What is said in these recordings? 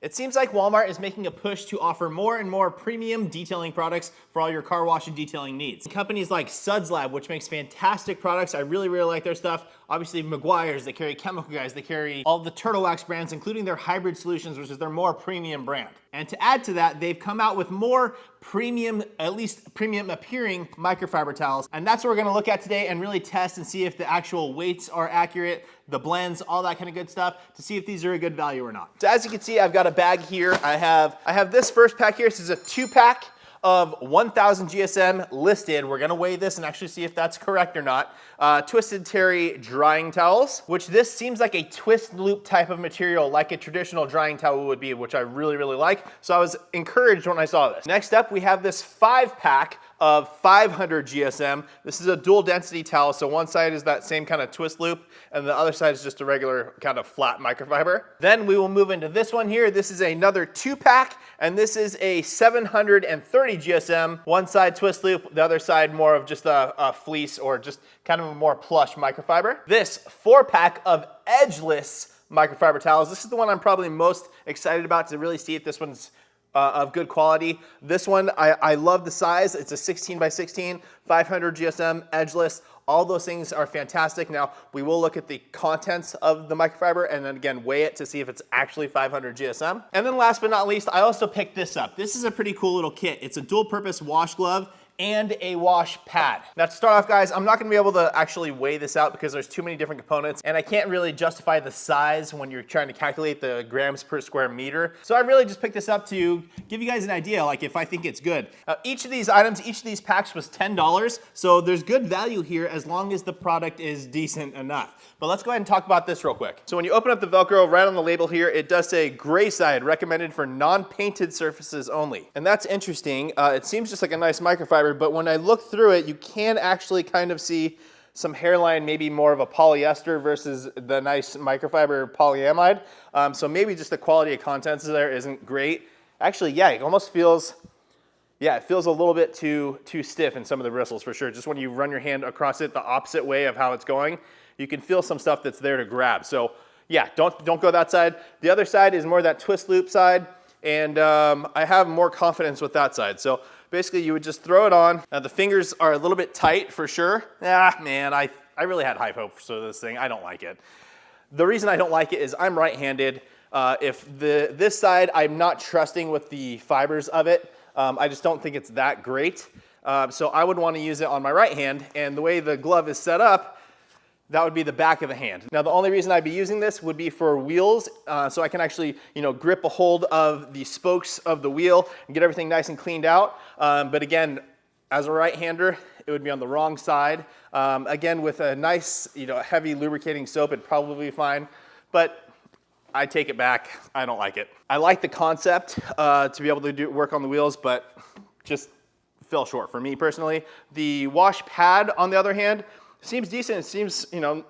It seems like Walmart is making a push to offer more and more premium detailing products for all your car wash and detailing needs. Companies like Suds Lab, which makes fantastic products. I really like their stuff. Obviously Meguiar's, they carry Chemical Guys, they carry all the Turtle Wax brands, including their Hybrid Solutions, which is their more premium brand. And to add to that, they've come out with more premium, at least premium appearing microfiber towels. And that's what we're gonna look at today and really test and see if the actual weights are accurate, the blends, all that kind of good stuff, to see if these are a good value or not. So as you can see, I've got a bag here. I have this first pack here. This is a 2-pack of 1000 GSM listed. We're gonna weigh this and actually see if that's correct or not. Twisted Terry drying towels, which this seems like a twist loop type of material, like a traditional drying towel would be, which I really like. So I was encouraged when I saw this. Next up, we have this 5-pack of 500 GSM. This is a dual density towel, so one side is that same kind of twist loop, and the other side is just a regular kind of flat microfiber. Then we will move into this one here. This is another 2-pack, and this is a 730 GSM. One side twist loop, the other side more of just a fleece or just kind of a more plush microfiber. This 4-pack of Edgeless microfiber towels. This is the one I'm probably most excited about to really see if this one's of good quality. This one, I love the size. It's a 16 by 16, 500 GSM, edgeless. All those things are fantastic. Now, we will look at the contents of the microfiber and then again, weigh it to see if it's actually 500 GSM. And then last but not least, I also picked this up. This is a pretty cool little kit. It's a dual purpose wash glove and a wash pad. Now to start off, guys, I'm not gonna be able to actually weigh this out because there's too many different components and I can't really justify the size when you're trying to calculate the grams per square meter. So I really just picked this up to give you guys an idea, like if I think it's good. Each of these items, each of these packs was $10, so there's good value here as long as the product is decent enough. But let's go ahead and talk about this real quick. So when you open up the Velcro, right on the label here, it does say gray side recommended for non-painted surfaces only. And that's interesting. It seems just like a nice microfiber, but when I look through it, you can actually kind of see some hairline, maybe more of a polyester versus the nice microfiber polyamide. So maybe just the quality of contents there isn't great. Actually, yeah, it almost feels, yeah, it feels a little bit too stiff in some of the bristles for sure. Just when you run your hand across it the opposite way of how it's going, you can feel some stuff that's there to grab. So yeah, don't go that side. The other side is more that twist loop side, and I have more confidence with that side. So basically you would just throw it on. Now the fingers are a little bit tight for sure. Man, I really had high hopes for this thing. I don't like it. The reason I don't like it is I'm right-handed. This side I'm not trusting with the fibers of it. I just don't think it's that great. So I would want to use it on my right hand, and the way the glove is set up, that would be the back of the hand. Now the only reason I'd be using this would be for wheels, so I can actually, grip a hold of the spokes of the wheel and get everything nice and cleaned out. But again, as a right-hander, it would be on the wrong side. Again, with a nice, heavy lubricating soap, it'd probably be fine. But I take it back. I don't like it. I like the concept to be able to work on the wheels, but just fell short for me personally. The wash pad, on the other hand, seems decent. It seems,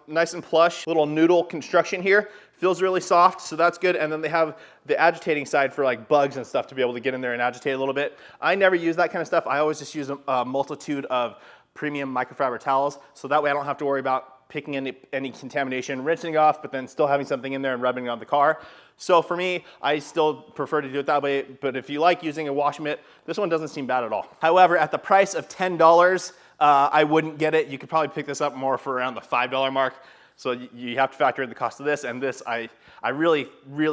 nice and plush. Little noodle construction here. Feels really soft, so that's good. And then they have the agitating side for like bugs and stuff to be able to get in there and agitate a little bit. I never use that kind of stuff. I always just use a multitude of premium microfiber towels, so that way I don't have to worry about picking any contamination, rinsing it off, but then still having something in there and rubbing it on the car. So for me, I still prefer to do it that way, but if you like using a wash mitt, this one doesn't seem bad at all. However, at the price of $10, I wouldn't get it. You could probably pick this up more for around the $5 mark. So you have to factor in the cost of this, and this, I really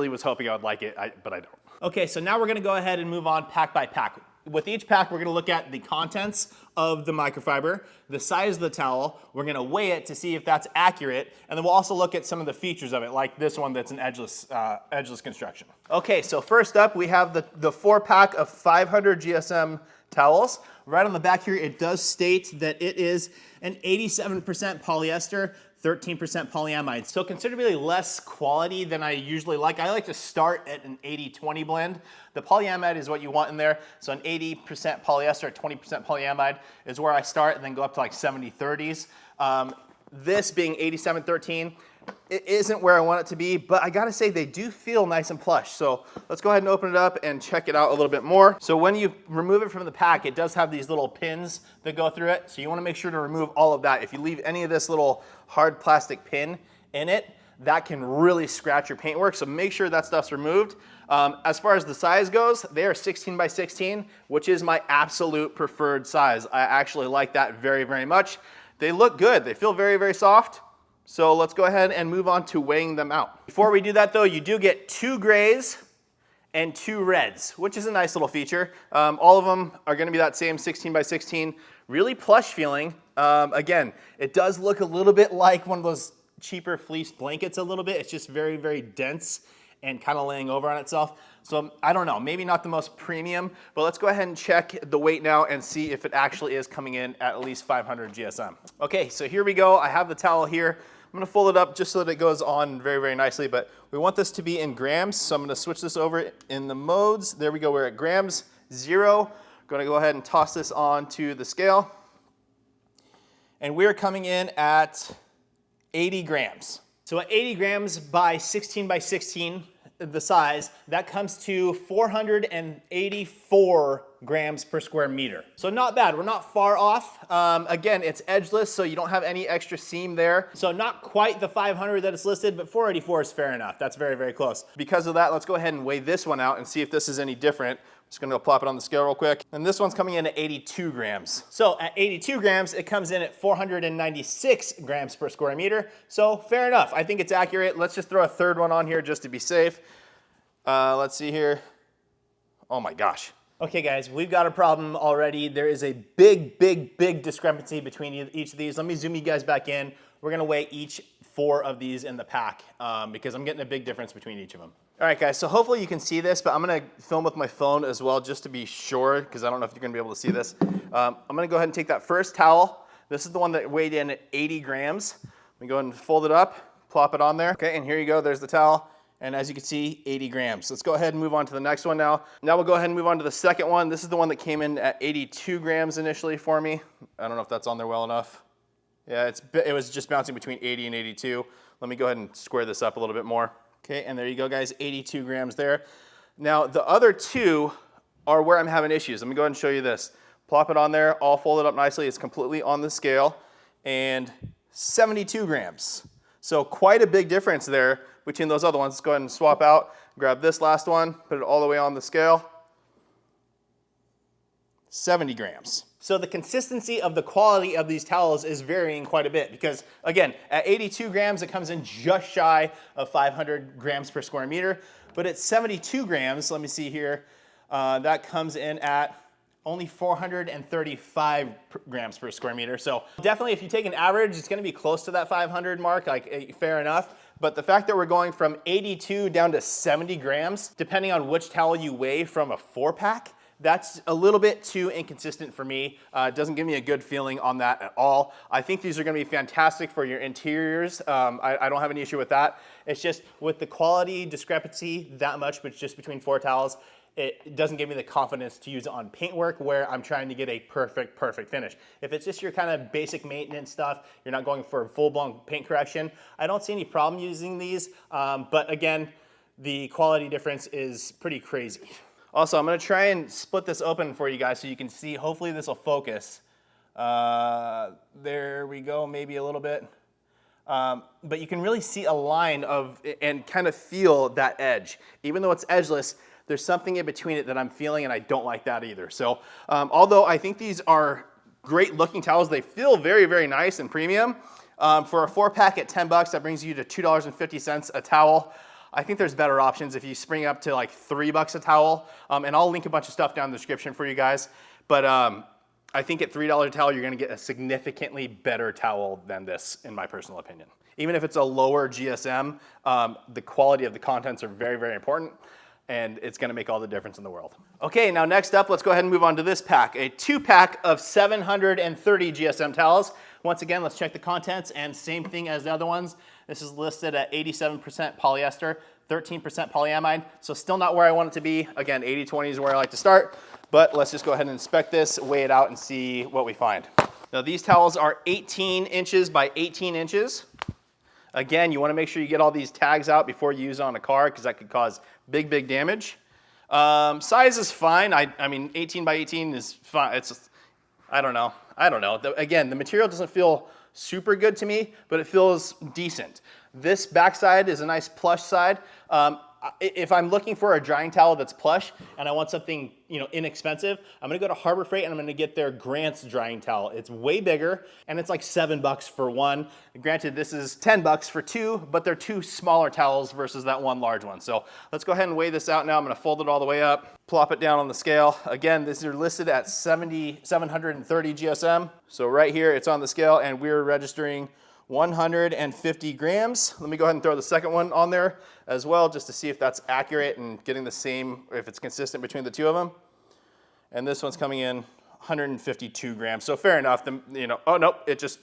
was hoping I would like it, but I don't. Okay, so now we're gonna go ahead and move on pack by pack. With each pack, we're gonna look at the contents of the microfiber, the size of the towel, we're gonna weigh it to see if that's accurate, and then we'll also look at some of the features of it, like this one that's an edgeless construction. Okay, so first up, we have the 4-pack of 500 GSM towels. Right on the back here, it does state that it is an 87% polyester, 13% polyamide. So considerably less quality than I usually like. I like to start at an 80-20 blend. The polyamide is what you want in there. So an 80% polyester, 20% polyamide is where I start, and then go up to like 70-30s. This being 87-13, it isn't where I want it to be, but I gotta say they do feel nice and plush. So let's go ahead and open it up and check it out a little bit more. So when you remove it from the pack, it does have these little pins that go through it. So you wanna make sure to remove all of that. If you leave any of this little hard plastic pin in it, that can really scratch your paintwork. So make sure that stuff's removed. As far as the size goes, they are 16 by 16, which is my absolute preferred size. I actually like that very, very much. They look good. They feel very, very soft. So let's go ahead and move on to weighing them out. Before we do that though, you do get 2 grays and 2 reds, which is a nice little feature. All of them are gonna be that same 16 by 16, really plush feeling. Again, it does look a little bit like one of those cheaper fleece blankets a little bit. It's just very, very dense and kind of laying over on itself. So I don't know, maybe not the most premium, but let's go ahead and check the weight now and see if it actually is coming in at least 500 GSM. Okay, so here we go. I have the towel here. I'm gonna fold it up just so that it goes on very, very nicely, but we want this to be in grams, so I'm gonna switch this over in the modes. There we go, we're at grams 0. Gonna go ahead and toss this onto the scale. And we're coming in at 80 grams. So at 80 grams by 16 by 16, the size, that comes to 484 grams per square meter. So not bad, we're not far off. Again, it's edgeless, so you don't have any extra seam there. So not quite the 500 that it's listed, but 484 is fair enough. That's very, very close. Because of that, let's go ahead and weigh this one out and see if this is any different. Just gonna go plop it on the scale real quick. And this one's coming in at 82 grams. So at 82 grams, it comes in at 496 grams per square meter. So fair enough, I think it's accurate. Let's just throw a third one on here just to be safe. Let's see here. Oh my gosh. Okay guys, we've got a problem already. There is a big, big, big discrepancy between each of these. Let me zoom you guys back in. We're gonna weigh each 4 of these in the pack because I'm getting a big difference between each of them. All right guys, so hopefully you can see this, but I'm gonna film with my phone as well just to be sure, because I don't know if you're gonna be able to see this. I'm gonna go ahead and take that first towel. This is the one that weighed in at 80 grams. I'm gonna go ahead and fold it up, plop it on there. Okay, and here you go, there's the towel. And as you can see, 80 grams. Let's go ahead and move on to the next one now. Now we'll go ahead and move on to the second one. This is the one that came in at 82 grams initially for me. I don't know if that's on there well enough. Yeah, it was just bouncing between 80 and 82. Let me go ahead and square this up a little bit more. Okay, and there you go guys, 82 grams there. Now the other 2 are where I'm having issues. Let me go ahead and show you this. Plop it on there, all folded up nicely. It's completely on the scale, and 72 grams. So quite a big difference there between those other ones. Let's go ahead and swap out, grab this last one, put it all the way on the scale. 70 grams. So the consistency of the quality of these towels is varying quite a bit because, again, at 82 grams, it comes in just shy of 500 grams per square meter. But at 72 grams, let me see here, that comes in at only 435 grams per square meter. So definitely if you take an average, it's gonna be close to that 500 mark, like fair enough. But the fact that we're going from 82 down to 70 grams, depending on which towel you weigh from a 4-pack, that's a little bit too inconsistent for me. It doesn't give me a good feeling on that at all. I think these are gonna be fantastic for your interiors. I don't have any issue with that. It's just with the quality discrepancy that much, but just between 4 towels, it doesn't give me the confidence to use it on paintwork where I'm trying to get a perfect finish. If it's just your kind of basic maintenance stuff, you're not going for full-blown paint correction, I don't see any problem using these. But again, the quality difference is pretty crazy. Also, I'm gonna try and split this open for you guys so you can see, hopefully this will focus. There we go, maybe a little bit. But you can really see a line of, and kind of feel that edge. Even though it's edgeless, there's something in between it that I'm feeling, and I don't like that either. So, although I think these are great looking towels, they feel very, very nice and premium. For a 4-pack at 10 bucks, that brings you to $2.50 a towel. I think there's better options if you spring up to like $3 a towel. And I'll link a bunch of stuff down in the description for you guys. But I think at $3 a towel, you're gonna get a significantly better towel than this, in my personal opinion. Even if it's a lower GSM, the quality of the contents are very, very important, and it's gonna make all the difference in the world. Okay, now next up, let's go ahead and move on to this pack. A 2-pack of 730 GSM towels. Once again, let's check the contents, and same thing as the other ones. This is listed at 87% polyester, 13% polyamide, so still not where I want it to be. Again, 80-20 is where I like to start, but let's just go ahead and inspect this, weigh it out, and see what we find. Now these towels are 18 inches by 18 inches. Again, you wanna make sure you get all these tags out before you use it on a car, because that could cause big, big damage. Size is fine. I mean, 18 by 18 is fine. It's just, I don't know. Again, the material doesn't feel super good to me, but it feels decent. This backside is a nice plush side. If I'm looking for a drying towel that's plush and I want something, inexpensive, I'm gonna go to Harbor Freight and I'm gonna get their Grant's drying towel. It's way bigger and it's like $7 for one. Granted, this is $10 for two, but they're two smaller towels versus that one large one. So let's go ahead and weigh this out now. I'm gonna fold it all the way up, plop it down on the scale. Again, these are listed at 730 GSM. So right here, it's on the scale and we're registering 150 grams. Let me go ahead and throw the second one on there as well, just to see if that's accurate and getting the same, if it's consistent between the two of them. And this one's coming in 152 grams. So fair enough. Oh no, it just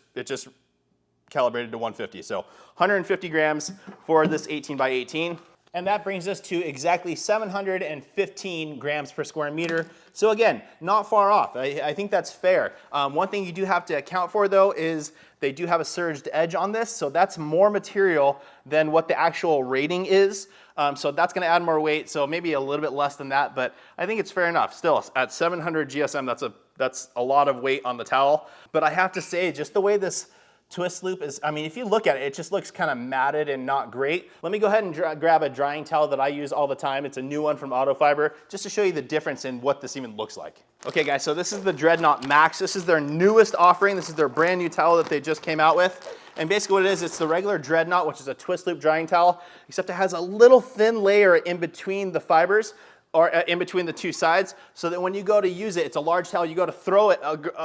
calibrated to 150. So 150 grams for this 18 by 18. And that brings us to exactly 715 grams per square meter. So again, not far off. I think that's fair. One thing you do have to account for though is they do have a surged edge on this, so that's more material than what the actual rating is. So that's gonna add more weight, so maybe a little bit less than that, but I think it's fair enough. Still, at 700 GSM, that's a lot of weight on the towel. But I have to say, just the way this twist loop is, if you look at it, it just looks kind of matted and not great. Let me go ahead and grab a drying towel that I use all the time. It's a new one from Microfiber, just to show you the difference in what this even looks like. Okay guys, so this is the Dreadnought Max. This is their newest offering. This is their brand new towel that they just came out with. And basically what it is, it's the regular Dreadnought, which is a twist loop drying towel, except it has a little thin layer in between the fibers, or in between the two sides, so that when you go to use it, it's a large towel, you go to throw it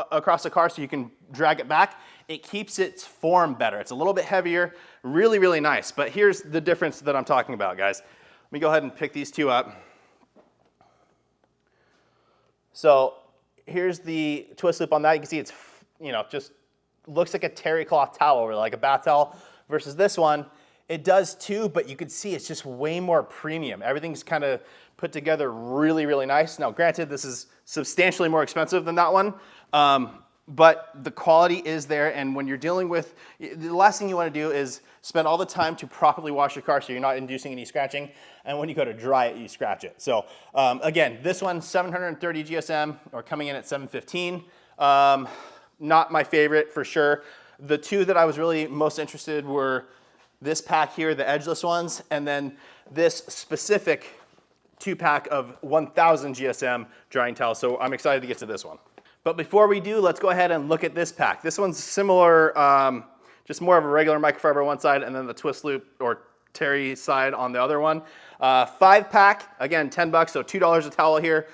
across the car so you can drag it back. It keeps its form better. It's a little bit heavier, really, really nice. But here's the difference that I'm talking about, guys. Let me go ahead and pick these two up. So here's the twist loop on that. You can see it's, just looks like a terry cloth towel or like a bath towel, versus this one. It does too, but you can see it's just way more premium. Everything's kind of put together really, really nice. Now, granted, this is substantially more expensive than that one, but the quality is there. And when you're dealing with, the last thing you want to do is spend all the time to properly wash your car so you're not inducing any scratching. And when you go to dry it, you scratch it. So again, this one, 730 GSM, or coming in at 715. Not my favorite for sure. The two that I was really most interested were this pack here, the edgeless ones, and then this specific 2-pack of 1000 GSM drying towels. So I'm excited to get to this one. But before we do, let's go ahead and look at this pack. This one's similar, just more of a regular microfiber on one side and then the twist loop or terry side on the other one. 5-pack, again, $10, so $2 a towel here.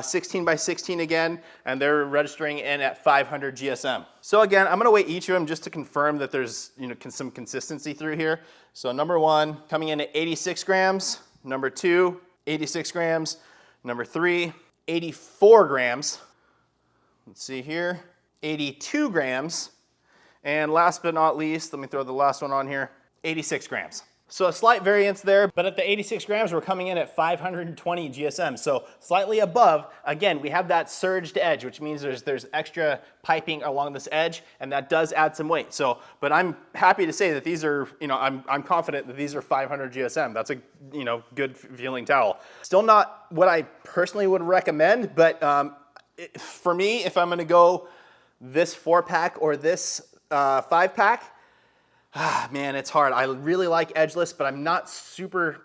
16 by 16 again, and they're registering in at 500 GSM. So again, I'm gonna weigh each of them just to confirm that there's some consistency through here. So number one, coming in at 86 grams. Number two, 86 grams. Number three, 84 grams. Let's see here, 82 grams. And last but not least, let me throw the last one on here, 86 grams. So a slight variance there, but at the 86 grams, we're coming in at 520 GSM. So slightly above. Again, we have that surged edge, which means there's extra piping along this edge, and that does add some weight. So, but I'm happy to say that these are, I'm confident that these are 500 GSM. That's a, good feeling towel. Still not what I personally would recommend, but for me, if I'm gonna go this 4-pack or this 5-pack, man, it's hard. I really like edgeless, but I'm not super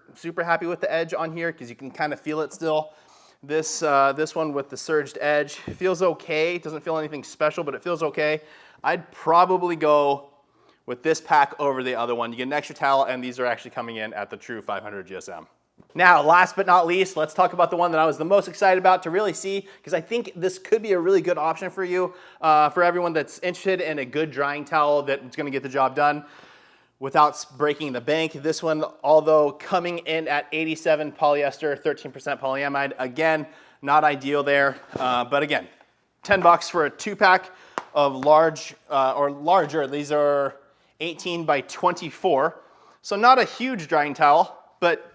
happy with the edge on here because you can kind of feel it still. This one with the surged edge feels okay. It doesn't feel anything special, but it feels okay. I'd probably go with this pack over the other one. You get an extra towel, and these are actually coming in at the true 500 GSM. Now, last but not least, let's talk about the one that I was the most excited about to really see, because I think this could be a really good option for you, for everyone that's interested in a good drying towel that's gonna get the job done without breaking the bank. This one, although coming in at 87 polyester, 13% polyamide, again, not ideal there, but again, $10 for a 2-pack of large, or larger. These are 18 by 24. So not a huge drying towel, but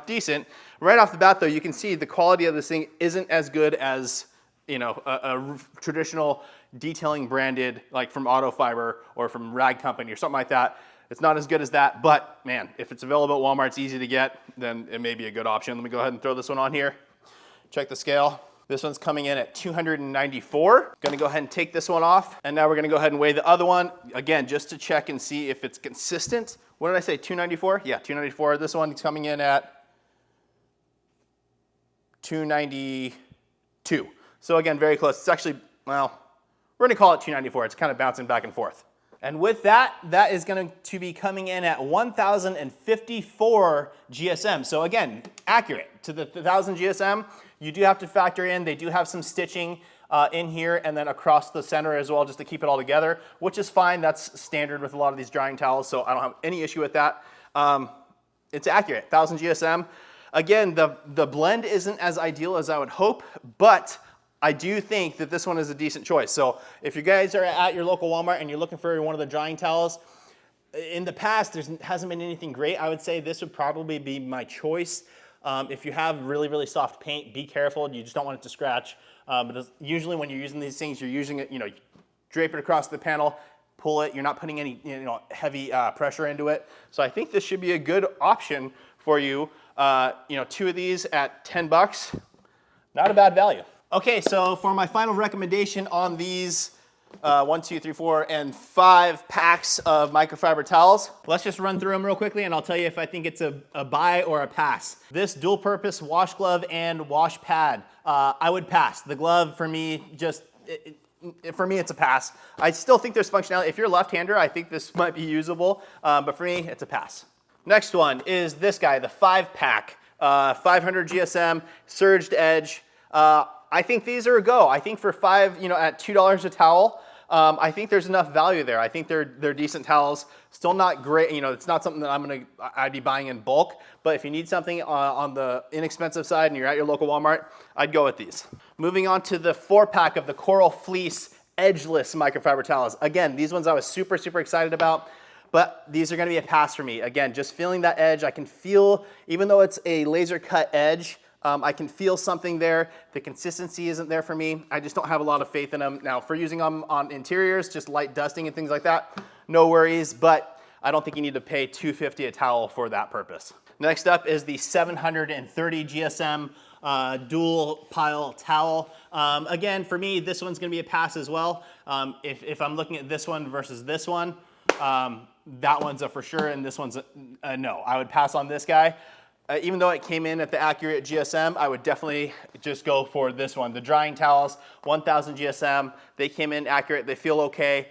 decent. Right off the bat though, you can see the quality of this thing isn't as good as, a traditional detailing branded, like from Microfiber or from Rag Company or something like that. It's not as good as that, but man, if it's available at Walmart, it's easy to get, then it may be a good option. Let me go ahead and throw this one on here. Check the scale. This one's coming in at 294. Gonna go ahead and take this one off. And now we're gonna go ahead and weigh the other one, again, just to check and see if it's consistent. What did I say, 294? Yeah, 294. This one's coming in at 292. So again, very close. It's actually, well, we're gonna call it 294. It's kind of bouncing back and forth. And with that, that is going to be coming in at 1,054 GSM. So again, accurate to the 1,000 GSM. You do have to factor in, they do have some stitching in here and then across the center as well, just to keep it all together, which is fine. That's standard with a lot of these drying towels, so I don't have any issue with that. It's accurate, 1,000 GSM. Again, the blend isn't as ideal as I would hope, but I do think that this one is a decent choice. So if you guys are at your local Walmart and you're looking for one of the drying towels, in the past, there hasn't been anything great. I would say this would probably be my choice. If you have really, really soft paint, be careful. You just don't want it to scratch. But usually when you're using these things, you're using it, you drape it across the panel, pull it. You're not putting any, heavy pressure into it. So I think this should be a good option for you. 2 of these at 10 bucks, not a bad value. Okay, so for my final recommendation on these 1, 2, 3, 4, and 5 packs of microfiber towels, let's just run through them real quickly and I'll tell you if I think it's a buy or a pass. This dual purpose wash glove and wash pad, I would pass. The glove for me, for me it's a pass. I still think there's functionality. If you're a left-hander, I think this might be usable, but for me, it's a pass. Next one is this guy, the 5-pack, 500 GSM, surged edge. I think these are a go. I think for at $2 a towel, I think there's enough value there. I think they're decent towels. Still not great, it's not something that I'd be buying in bulk, but if you need something on the inexpensive side and you're at your local Walmart, I'd go with these. Moving on to the 4-pack of the Coral Fleece Edgeless microfiber towels. Again, these ones I was super, super excited about, but these are gonna be a pass for me. Again, just feeling that edge, I can feel, even though it's a laser cut edge, I can feel something there. The consistency isn't there for me. I just don't have a lot of faith in them. Now, for using them on interiors, just light dusting and things like that, no worries, but I don't think you need to pay $250 a towel for that purpose. Next up is the 730 GSM dual pile towel. Again, for me, this one's gonna be a pass as well. If I'm looking at this one versus this one, that one's a for sure, and this one's a no. I would pass on this guy. Even though it came in at the accurate GSM, I would definitely just go for this one. The drying towels, 1,000 GSM, they came in accurate, they feel okay.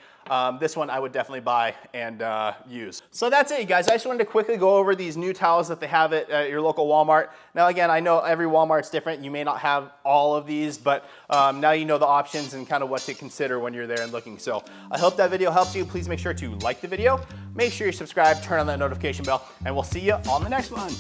This one I would definitely buy and use. So that's it, you guys. I just wanted to quickly go over these new towels that they have at your local Walmart. Now again, I know every Walmart's different. You may not have all of these, but now you know the options and kind of what to consider when you're there and looking. So I hope that video helps you. Please make sure to like the video, make sure you subscribe, turn on that notification bell, and we'll see you on the next one.